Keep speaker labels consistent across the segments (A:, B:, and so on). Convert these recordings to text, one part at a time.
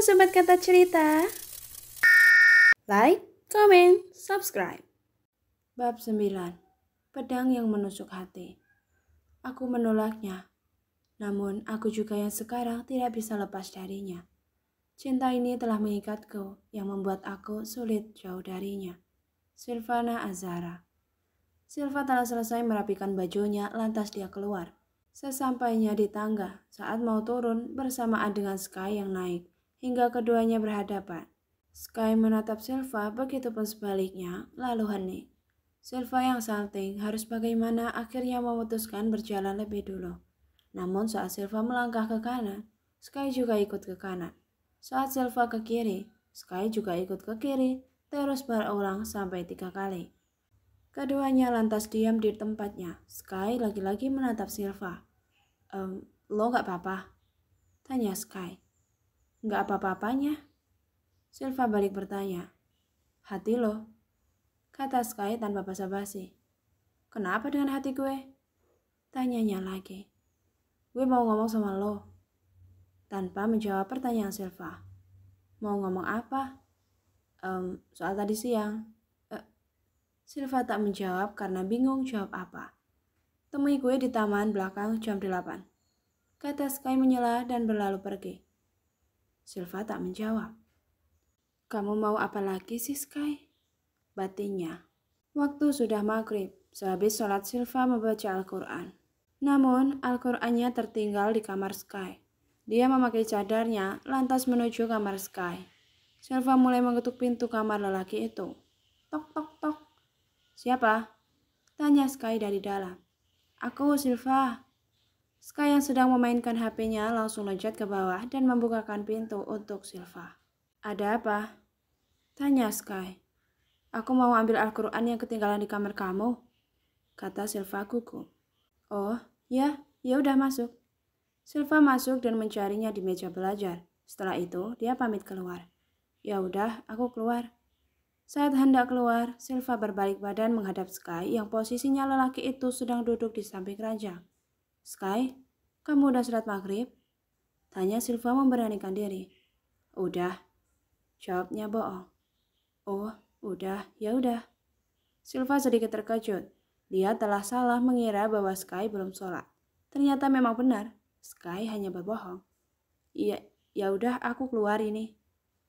A: Halo Sobat Kata Cerita. Like, comment, subscribe. Bab 9. Pedang yang menusuk hati. Aku menolaknya. Namun aku juga yang sekarang tidak bisa lepas darinya. Cinta ini telah mengikatku yang membuat aku sulit jauh darinya. Silvana Azhara. Silva telah selesai merapikan bajunya, lantas dia keluar. Sesampainya di tangga, saat mau turun bersamaan dengan Sky yang naik, hingga keduanya berhadapan. Sky menatap Silva, begitupun sebaliknya, lalu hening. Silva yang salting harus bagaimana akhirnya memutuskan berjalan lebih dulu. Namun saat Silva melangkah ke kanan, Sky juga ikut ke kanan. Saat Silva ke kiri, Sky juga ikut ke kiri, terus berulang sampai 3 kali. Keduanya lantas diam di tempatnya. Sky lagi-lagi menatap Silva. Lo gak apa-apa? Tanya Sky. Gak apa-apanya? Silva balik bertanya. Hati lo? Kata Sky tanpa basa-basi. Kenapa dengan hati gue? Tanyanya lagi. Gue mau ngomong sama lo. Tanpa menjawab pertanyaan Silva. Mau ngomong apa? Soal tadi siang. Silva tak menjawab karena bingung jawab apa. Temui gue di taman belakang jam 8. Kata Sky menyela dan berlalu pergi. Silva tak menjawab. Kamu mau apa lagi sih Sky? Batinnya. Waktu sudah maghrib. Sehabis sholat Silva membaca Al-Quran. Namun Al-Qurannya tertinggal di kamar Sky. Dia memakai cadarnya lantas menuju kamar Sky. Silva mulai mengetuk pintu kamar lelaki itu. Tok tok tok. Siapa? Tanya Sky dari dalam. Aku, Silva. Sky yang sedang memainkan HP-nya langsung loncat ke bawah dan membukakan pintu untuk Silva. Ada apa? Tanya Sky. Aku mau ambil Al-Quran yang ketinggalan di kamar kamu. Kata Silva gugup. Oh, ya udah masuk. Silva masuk dan mencarinya di meja belajar. Setelah itu, dia pamit keluar. Ya udah, aku keluar. Saat hendak keluar, Silva berbalik badan menghadap Sky yang posisinya lelaki itu sedang duduk di samping ranjang. Sky, kamu udah sholat maghrib? Tanya Silva memberanikan diri. Udah. Jawabnya bohong. Oh, udah, ya udah. Silva sedikit terkejut. Dia telah salah mengira bahwa Sky belum sholat. Ternyata memang benar, Sky hanya berbohong. Iya, ya udah aku keluar ini.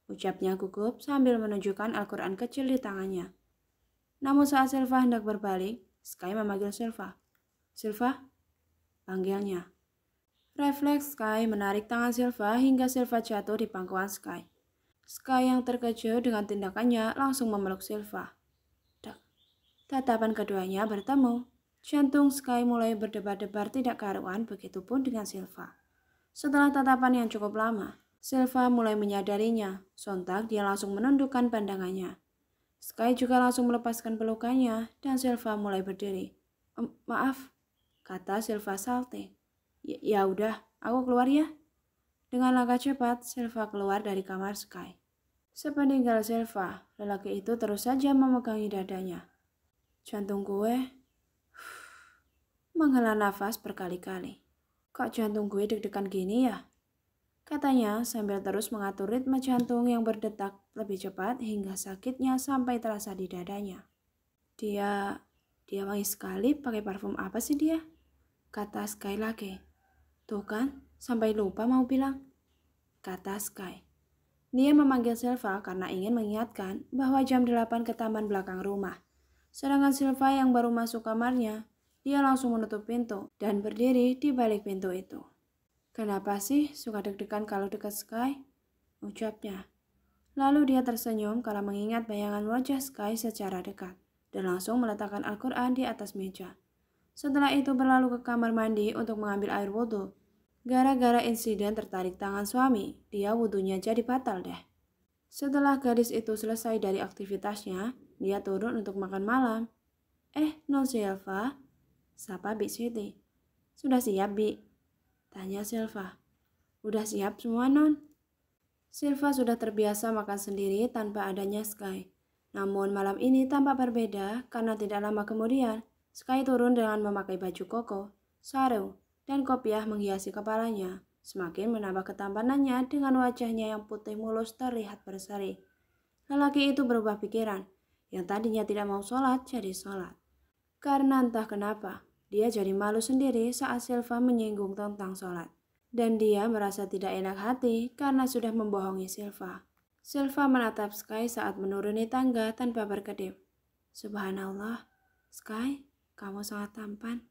A: Ucapnya gugup sambil menunjukkan Al-Quran kecil di tangannya. Namun saat Silva hendak berbalik, Sky memanggil Silva. Silva? Panggilnya. Refleks Sky menarik tangan Silva hingga Silva jatuh di pangkuan Sky. Sky yang terkejut dengan tindakannya langsung memeluk Silva. Tatapan keduanya bertemu. Jantung Sky mulai berdebar-debar tidak karuan, begitupun dengan Silva. Setelah tatapan yang cukup lama, Silva mulai menyadarinya. Sontak dia langsung menundukkan pandangannya. Sky juga langsung melepaskan pelukannya dan Silva mulai berdiri. Maaf, kata Silva salting. Ya udah, aku keluar ya. Dengan langkah cepat, Silva keluar dari kamar Sky. Sepeninggal Silva, lelaki itu terus saja memegangi dadanya. Jantung gue menghela nafas berkali-kali. Kok jantung gue deg-degan gini ya? Katanya sambil terus mengatur ritme jantung yang berdetak lebih cepat hingga sakitnya sampai terasa di dadanya. Dia wangi sekali, pakai parfum apa sih dia? Kata Sky lagi. Tuh kan, sampai lupa mau bilang. Kata Sky. Dia memanggil Silva karena ingin mengingatkan bahwa jam 8 ke taman belakang rumah. Sedangkan Silva yang baru masuk kamarnya, dia langsung menutup pintu dan berdiri di balik pintu itu. Kenapa sih suka deg-degan kalau dekat Sky? Ucapnya. Lalu dia tersenyum karena mengingat bayangan wajah Sky secara dekat dan langsung meletakkan Al-Quran di atas meja. Setelah itu berlalu ke kamar mandi untuk mengambil air wudhu. Gara-gara insiden tertarik tangan suami, dia wudhunya jadi batal deh. Setelah gadis itu selesai dari aktivitasnya, dia turun untuk makan malam. Non Silva, sapa Bi Siti. Sudah siap, Bi? Tanya Silva. Udah siap semua, Non? Silva sudah terbiasa makan sendiri tanpa adanya Sky. Namun malam ini tampak berbeda karena tidak lama kemudian, Sky turun dengan memakai baju koko, sarung, dan kopiah menghiasi kepalanya. semakin menambah ketampanannya dengan wajahnya yang putih mulus terlihat berseri. Lelaki itu berubah pikiran, yang tadinya tidak mau sholat jadi sholat. Karena entah kenapa, dia jadi malu sendiri saat Silva menyinggung tentang sholat. Dan dia merasa tidak enak hati karena sudah membohongi Silva. Silva menatap Sky saat menuruni tangga tanpa berkedip. Subhanallah, Sky, kamu sangat tampan,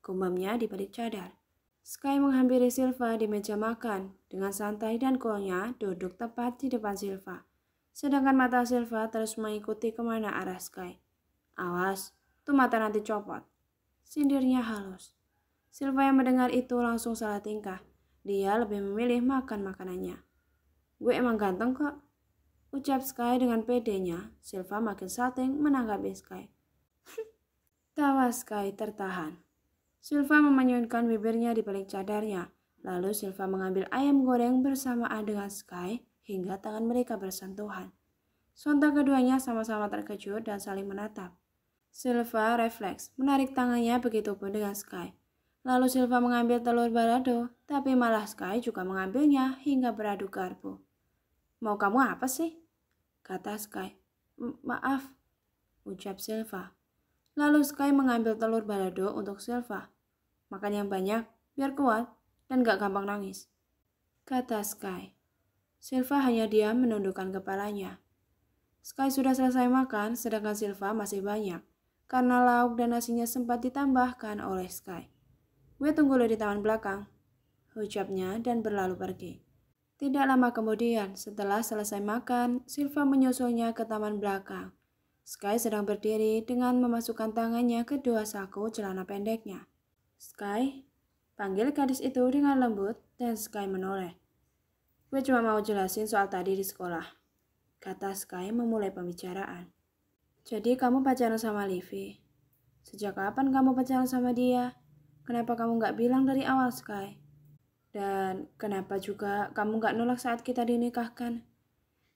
A: gumamnya di balik cadar. Sky menghampiri Silva di meja makan, dengan santai dan coolnya duduk tepat di depan Silva. Sedangkan mata Silva terus mengikuti kemana arah Sky. Awas, tuh mata nanti copot, sindirnya halus. Silva yang mendengar itu langsung salah tingkah. Dia lebih memilih makan makanannya. Gue emang ganteng kok, ucap Sky dengan pedenya. Silva makin salting menanggapi Sky. Tawa Sky tertahan. Silva memanyunkan bibirnya di balik cadarnya. Lalu Silva mengambil ayam goreng bersamaan dengan Sky hingga tangan mereka bersentuhan. Sontak keduanya sama-sama terkejut dan saling menatap. Silva refleks menarik tangannya, begitupun dengan Sky. Lalu Silva mengambil telur balado, tapi malah Sky juga mengambilnya hingga beradu garpu. Mau kamu apa sih? Kata Sky. Maaf, ucap Silva. Lalu Sky mengambil telur balado untuk Silva. Makan yang banyak, biar kuat dan gak gampang nangis, kata Sky. Silva hanya diam menundukkan kepalanya. Sky sudah selesai makan, sedangkan Silva masih banyak, karena lauk dan nasinya sempat ditambahkan oleh Sky. Gue tunggu lo di taman belakang, ucapnya dan berlalu pergi. Tidak lama kemudian, setelah selesai makan, Silva menyusulnya ke taman belakang. Sky sedang berdiri dengan memasukkan tangannya ke dua saku celana pendeknya. Sky, panggil gadis itu dengan lembut dan Sky menoleh. Gue cuma mau jelasin soal tadi di sekolah, kata Sky memulai pembicaraan. Jadi kamu pacaran sama Livi? Sejak kapan kamu pacaran sama dia? Kenapa kamu gak bilang dari awal, Sky? Dan kenapa juga kamu gak nolak saat kita dinikahkan?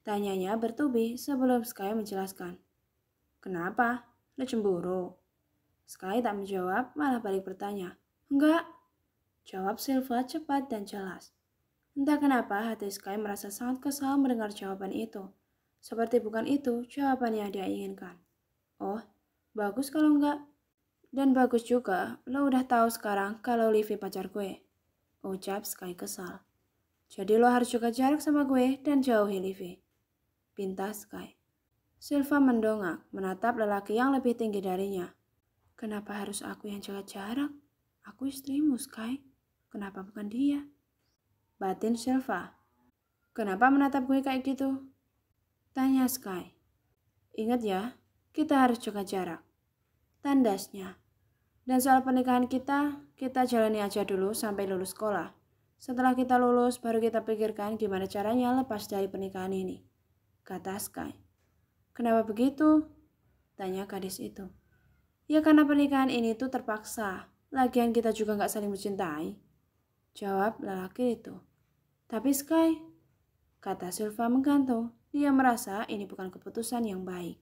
A: Tanyanya bertubi sebelum Sky menjelaskan. Kenapa? Lo cemburu? Sky tak menjawab, malah balik bertanya. Enggak, jawab Silva cepat dan jelas. Entah kenapa hati Sky merasa sangat kesal mendengar jawaban itu. Seperti bukan itu jawaban yang dia inginkan. Oh, bagus kalau enggak. Dan bagus juga, lo udah tahu sekarang kalau Livi pacar gue, ucap Sky kesal. Jadi lo harus jaga jarak sama gue dan jauhi Livi, pinta Sky. Silva mendongak, menatap lelaki yang lebih tinggi darinya. Kenapa harus aku yang jaga jarak? Aku istrimu, Sky. Kenapa bukan dia? Batin Silva. Kenapa menatap gue kayak gitu? Tanya Sky. Ingat ya, kita harus jaga jarak, tandasnya. Dan soal pernikahan kita jalani aja dulu sampai lulus sekolah. Setelah kita lulus, baru kita pikirkan gimana caranya lepas dari pernikahan ini, kata Sky. Kenapa begitu? Tanya gadis itu. Ya karena pernikahan ini tuh terpaksa. Lagian kita juga gak saling mencintai, jawab lelaki itu. Tapi Sky, kata Silva menggantung. Dia merasa ini bukan keputusan yang baik.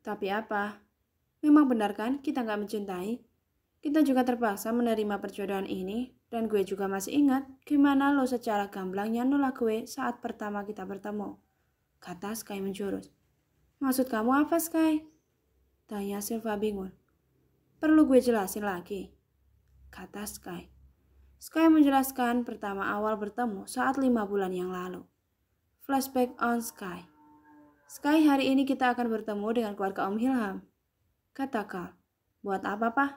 A: Tapi apa? Memang benar kan kita gak mencintai? Kita juga terpaksa menerima perjodohan ini, dan gue juga masih ingat gimana lo secara gamblangnya nolak gue saat pertama kita bertemu, kata Sky menjurus. Maksud kamu apa, Sky? Tanya Silva bingung. Perlu gue jelasin lagi, kata Sky. Sky menjelaskan pertama awal bertemu saat 5 bulan yang lalu. Flashback on Sky. Sky, hari ini kita akan bertemu dengan keluarga Om Ilham, kata Carl. Buat apa, Pak?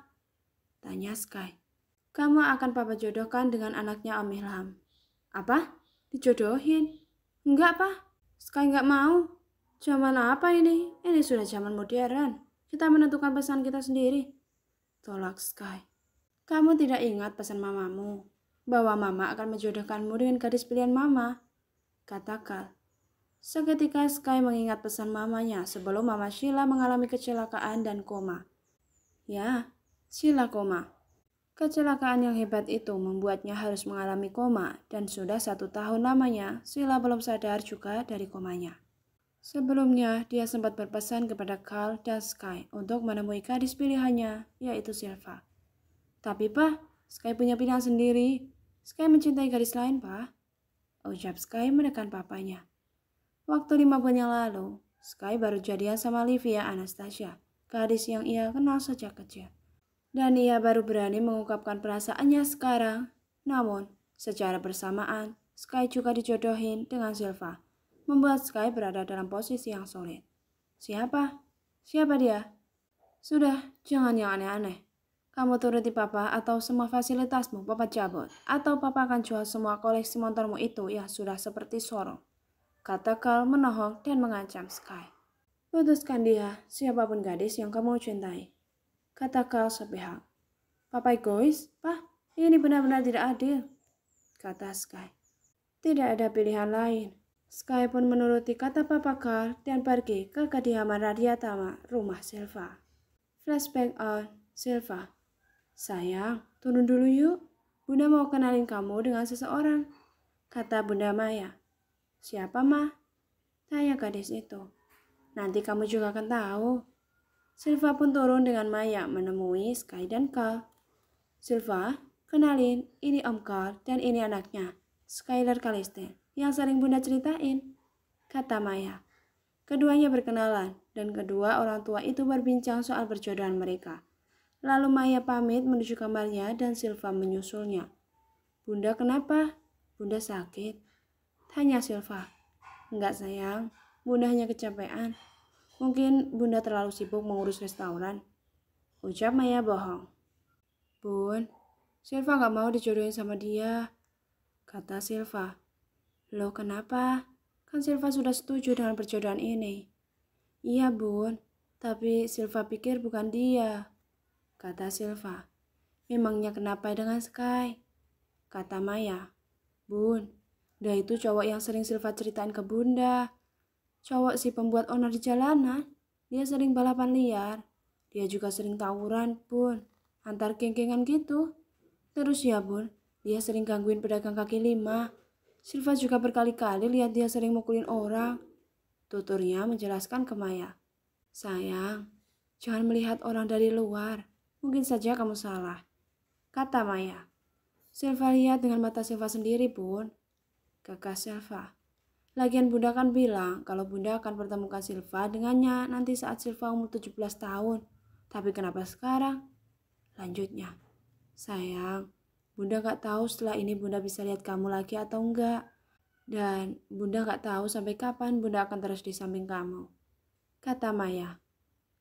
A: Tanya Sky. Kamu akan papa jodohkan dengan anaknya Om Ilham. Apa? Dijodohin? Enggak, Pak. Sky nggak mau. Zaman apa ini? Ini sudah zaman modern. Kita menentukan pesan kita sendiri, tolak Sky. Kamu tidak ingat pesan mamamu, bahwa mama akan menjodohkanmu dengan gadis pilihan mama, kata Carl. Seketika Sky mengingat pesan mamanya sebelum Mama Sheila mengalami kecelakaan dan koma. Ya, Sheila koma. Kecelakaan yang hebat itu membuatnya harus mengalami koma, dan sudah 1 tahun lamanya Sheila belum sadar juga dari komanya. Sebelumnya, dia sempat berpesan kepada Carl dan Sky untuk menemui gadis pilihannya, yaitu Silva. Tapi Pak, Sky punya pilihan sendiri. Sky mencintai gadis lain, Pak. Ucap Sky menekan papanya. Waktu 5 bulan yang lalu, Sky baru jadian sama Livia Anastasia, gadis yang ia kenal sejak kecil. Dan ia baru berani mengungkapkan perasaannya sekarang. Namun, secara bersamaan, Sky juga dijodohin dengan Silva, membuat Sky berada dalam posisi yang sulit. Siapa? Siapa dia? Sudah, jangan yang aneh-aneh. Kamu turuti papa atau semua fasilitasmu papa cabut. Atau papa akan jual semua koleksi motormu itu yang sudah seperti sorong. Kata Carl menohok dan mengancam Sky. Putuskan dia, siapapun gadis yang kamu cintai. Kata Carl sepihak. Papa egois? Pak, ini benar-benar tidak adil. Kata Sky. Tidak ada pilihan lain. Sky pun menuruti kata Papa Carl dan pergi ke kediaman Radyatama, rumah Silva. Flashback on Silva. Sayang, turun dulu yuk. Bunda mau kenalin kamu dengan seseorang. Kata Bunda Maya. Siapa, Ma? Tanya gadis itu. Nanti kamu juga akan tahu. Silva pun turun dengan Maya menemui Sky dan Carl. Silva, kenalin, ini Om Carl dan ini anaknya, Skylar Kalisten, yang sering Bunda ceritain. Kata Maya. Keduanya berkenalan dan kedua orang tua itu berbincang soal perjodohan mereka. Lalu Maya pamit menuju kamarnya dan Silva menyusulnya. Bunda kenapa? Bunda sakit? Tanya Silva. Enggak sayang, Bunda hanya kecapean. Mungkin Bunda terlalu sibuk mengurus restoran. Ucap Maya bohong. Bun, Silva gak mau dijodohin sama dia. Kata Silva. Loh kenapa? Kan Silva sudah setuju dengan perjodohan ini. Iya Bun, tapi Silva pikir bukan dia. Kata Silva. Memangnya kenapa dengan Sky? Kata Maya. Bun, dia itu cowok yang sering Silva ceritain ke Bunda. Cowok si pembuat onar di jalanan. Dia sering balapan liar. Dia juga sering tawuran, Bun. Antar geng-gengan gitu. Terus ya Bun, dia sering gangguin pedagang kaki lima. Silva juga berkali-kali lihat dia sering mukulin orang. Tuturnya menjelaskan ke Maya. Sayang, jangan melihat orang dari luar. Mungkin saja kamu salah. Kata Maya. Silva lihat dengan mata Silva sendiri, Bun. Gagas Silva. Lagian Bunda kan bilang kalau Bunda akan pertemukan Silva dengannya nanti saat Silva umur 17 tahun. Tapi kenapa sekarang? Lanjutnya. Sayang, Bunda gak tahu setelah ini Bunda bisa lihat kamu lagi atau enggak. Dan Bunda gak tahu sampai kapan Bunda akan terus di samping kamu. Kata Maya.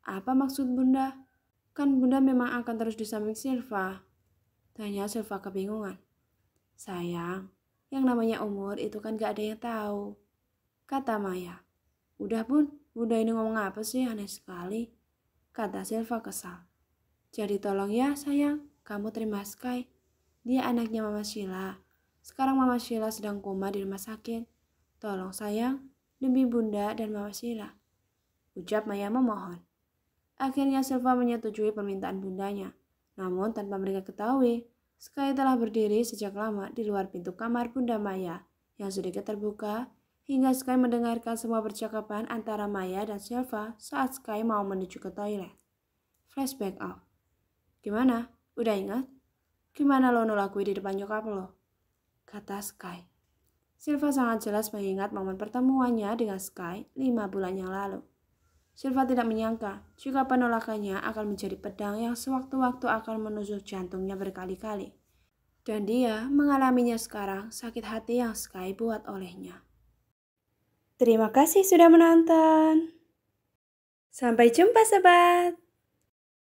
A: Apa maksud Bunda? Kan Bunda memang akan terus di samping Silva. Tanya Silva kebingungan. Sayang, yang namanya umur itu kan gak ada yang tahu. Kata Maya. Udah Bun, Bunda ini ngomong apa sih, aneh sekali. Kata Silva kesal. Jadi tolong ya sayang, kamu terima Sky. Dia anaknya Mama Sheila. Sekarang Mama Sheila sedang koma di rumah sakit. Tolong sayang, demi Bunda dan Mama Sheila. Ucap Maya memohon. Akhirnya Silva menyetujui permintaan bundanya. Namun tanpa mereka ketahui, Sky telah berdiri sejak lama di luar pintu kamar Bunda Maya yang sedikit terbuka hingga Sky mendengarkan semua percakapan antara Maya dan Silva saat Sky mau menuju ke toilet. Flashback off. Gimana? Udah ingat? Gimana lo nolakui di depan nyokap lo? Kata Sky. Silva sangat jelas mengingat momen pertemuannya dengan Sky 5 bulan yang lalu. Silva tidak menyangka jika penolakannya akan menjadi pedang yang sewaktu-waktu akan menusuk jantungnya berkali-kali. Dan dia mengalaminya sekarang sakit hati yang Sky buat olehnya. Terima kasih sudah menonton. Sampai jumpa sobat.